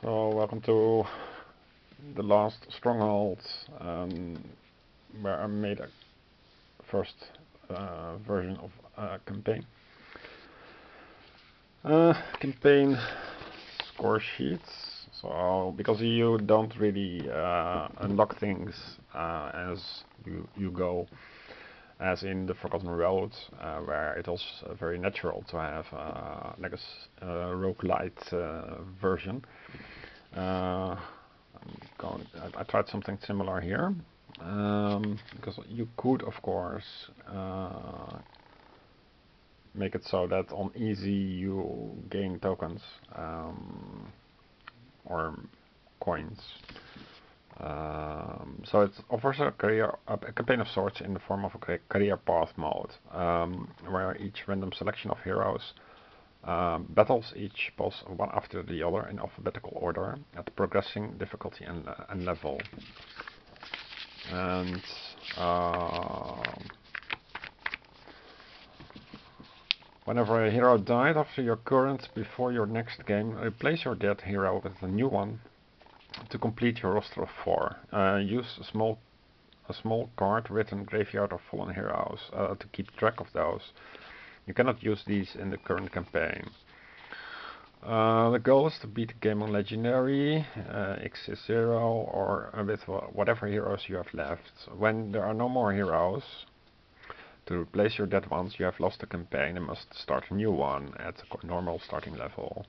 So welcome to the last Stronghold, where I made a first version of a campaign. Campaign score sheets. So because you don't really unlock things as you go, as in the Forgotten Road, where it was very natural to have like a roguelite version. I tried something similar here, because you could, of course, make it so that on easy you gain tokens or coins. So it offers a campaign of sorts in the form of a career path mode, where each random selection of heroes battles each boss one after the other in alphabetical order at progressing difficulty and level. And whenever a hero died after your current before your next game, replace your dead hero with a new one to complete your roster of 4. Use a small card written Graveyard of Fallen Heroes to keep track of those. You cannot use these in the current campaign. The goal is to beat the game on Legendary, X is 0, or with whatever heroes you have left. When there are no more heroes to replace your dead ones, you have lost the campaign and must start a new one at a normal starting level.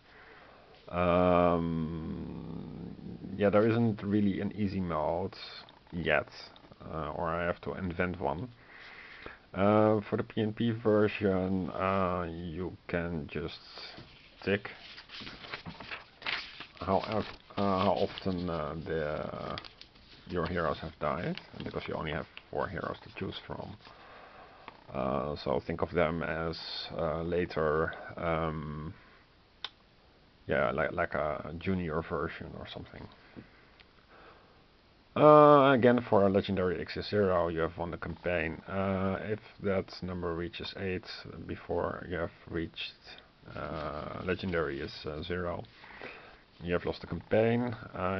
Yeah, there isn't really an easy mode yet, or I have to invent one. For the PnP version, you can just tick how often your heroes have died, because you only have 4 heroes to choose from. So think of them as later, yeah, like a junior version or something. Again, for a legendary X is 0, you have won the campaign. If that number reaches 8 before you have reached legendary is 0, you have lost the campaign.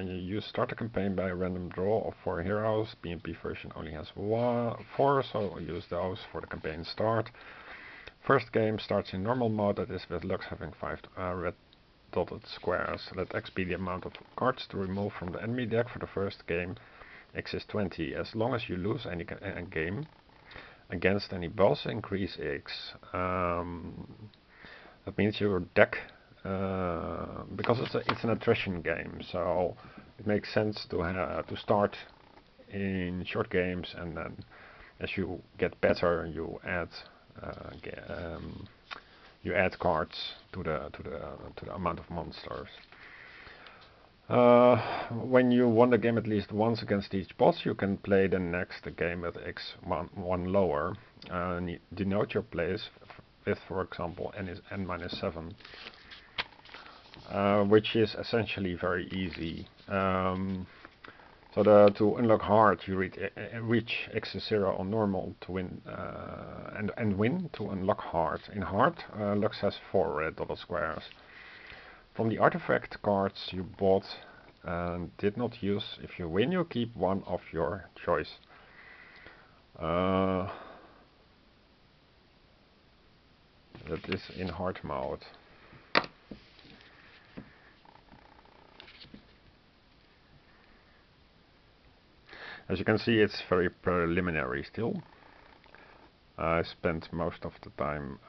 You start a campaign by a random draw of 4 heroes. PnP version only has 4, so use those for the campaign start. First game starts in normal mode, that is with Lux having 5 red dotted squares. Let X be the amount of cards to remove from the enemy deck for the first game. X is 20. As long as you lose any game against any boss, increase X. That means your deck, because it's an attrition game, so it makes sense to start in short games, and then as you get better, you add cards to the amount of monsters. When you won the game at least once against each boss, you can play the next game with X one lower. Denote your place with, for example, n-7, which is essentially very easy. So to unlock hard, you reach X is 0 on normal to win, and win to unlock hard. In hard, Lux has 4 red dotted squares. From the artifact cards you bought and did not use, if you win, you keep one of your choice. That is in hard mode. As you can see, it's very preliminary still. I spent most of the time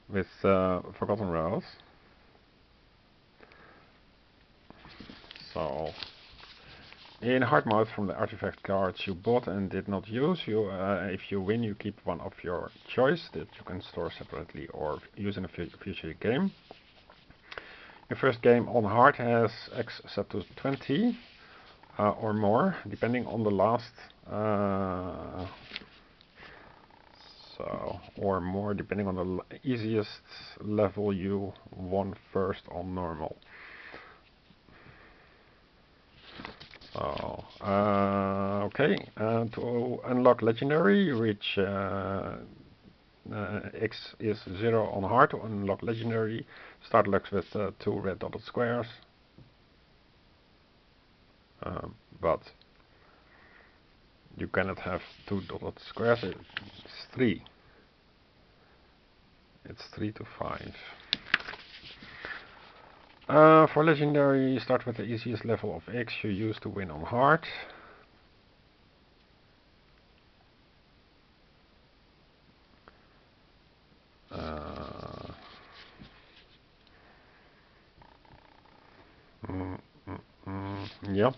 with Forgotten Road. So, in hard mode, from the artifact cards you bought and did not use, if you win, you keep one of your choice that you can store separately or use in a future game. Your first game on hard has X set to 20 or more, depending on the last. Or more, depending on the easiest level you won first on normal. So, okay, to unlock legendary, you reach X is 0 on hard to unlock legendary. Start looks with 2 red dotted squares. But you cannot have 2 dotted squares, it's 3. It's 3 to 5. For legendary, you start with the easiest level of X you use to win on hard. Yeah.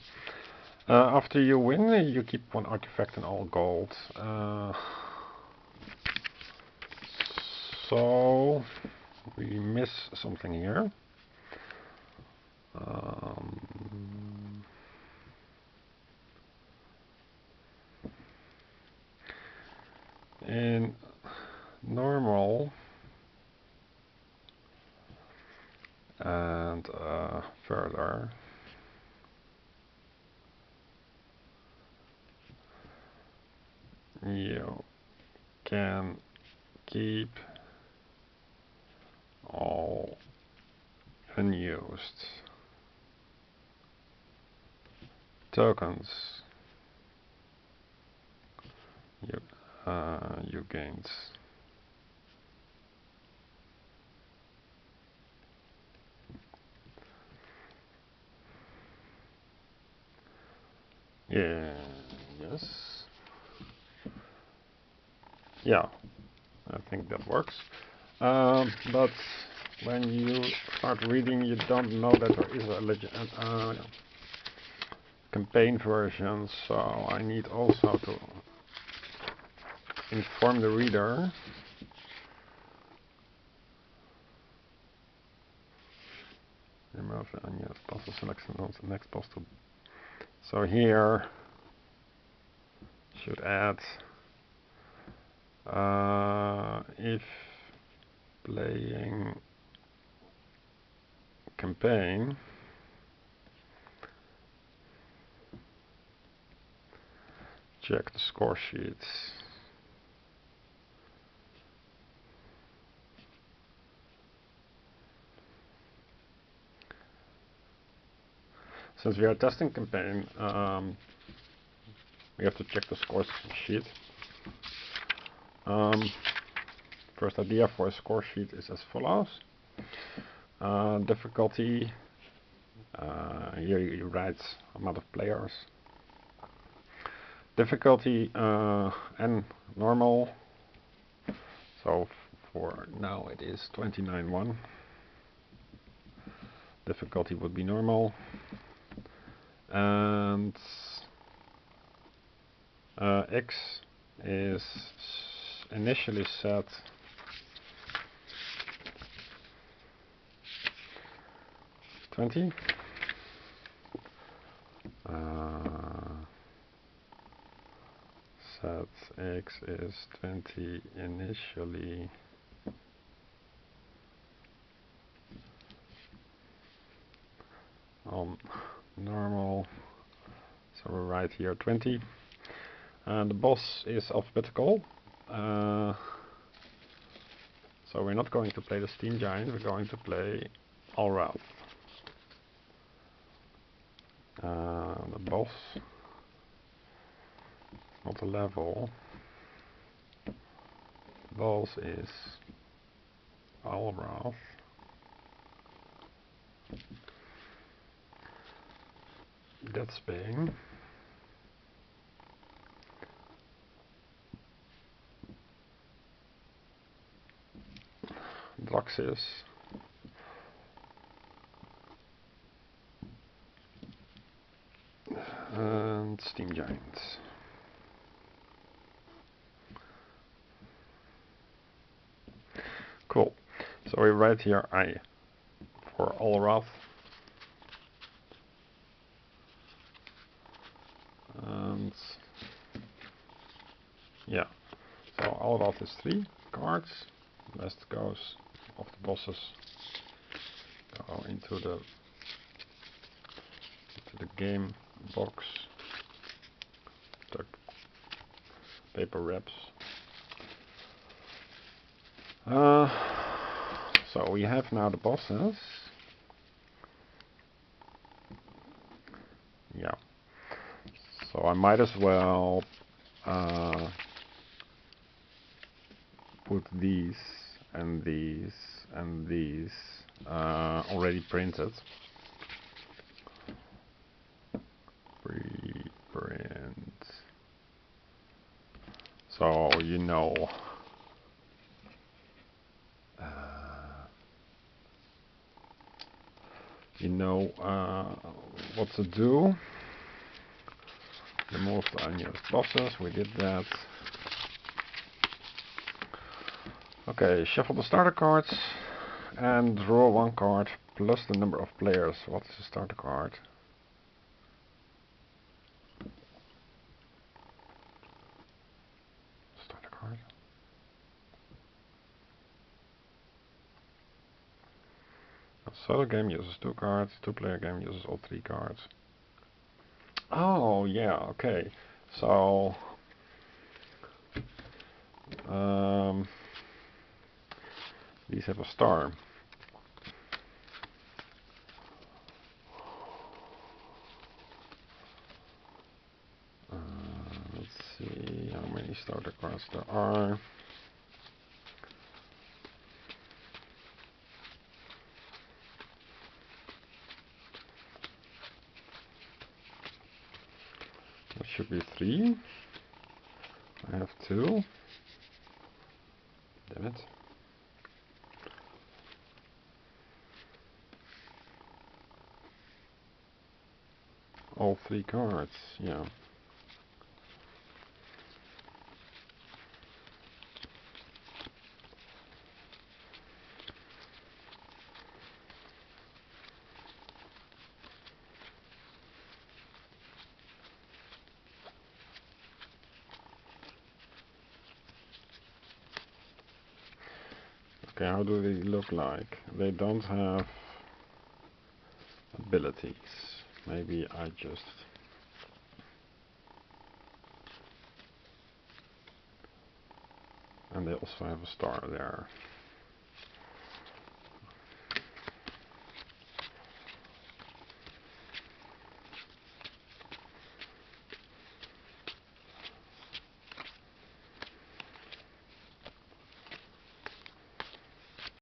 After you win, you keep 1 artifact and all gold. So we miss something here. In normal and further, you can keep all unused tokens you gained. Yeah, yes. Yeah, I think that works. But when you start reading, you don't know that there is a campaign version, so I need also to inform the reader. Remove the unused puzzle selection on the next puzzle. So here should add if playing campaign, check the score sheets. Since we are testing campaign, we have to check the score sheet. First idea for a score sheet is as follows. Difficulty, here you write amount of players. Difficulty and normal. So for now it is 29.1. Difficulty would be normal. And X is initially set $20. Set X is 20 initially. On normal, so we write here 20. And the boss is alphabetical. So we're not going to play the Steam Giant, we're going to play Alrath. The boss, not a level. Boss is Alrath. That's Bane. Draxis. And Steam Giants. Cool. So we write here I for Alrath. And yeah, so Alrath is 3 cards. The rest goes of the bosses go into the game box. The paper wraps. So we have now the bosses. Yeah. So I might as well put these and these and these already printed. Preprint. So you know what to do. Remove the unused bosses, we did that. Okay, shuffle the starter cards and draw one card plus the number of players. What is the starter card? Starter card. A solo game uses 2 cards, 2-player game uses all 3 cards. Oh, yeah, okay. So these have a star. Let's see how many starter cards there are. That should be 3. I have 2. Damn it. All 3 cards, yeah. Okay, how do they look like? They don't have abilities. Maybe I just... And they also have a star there.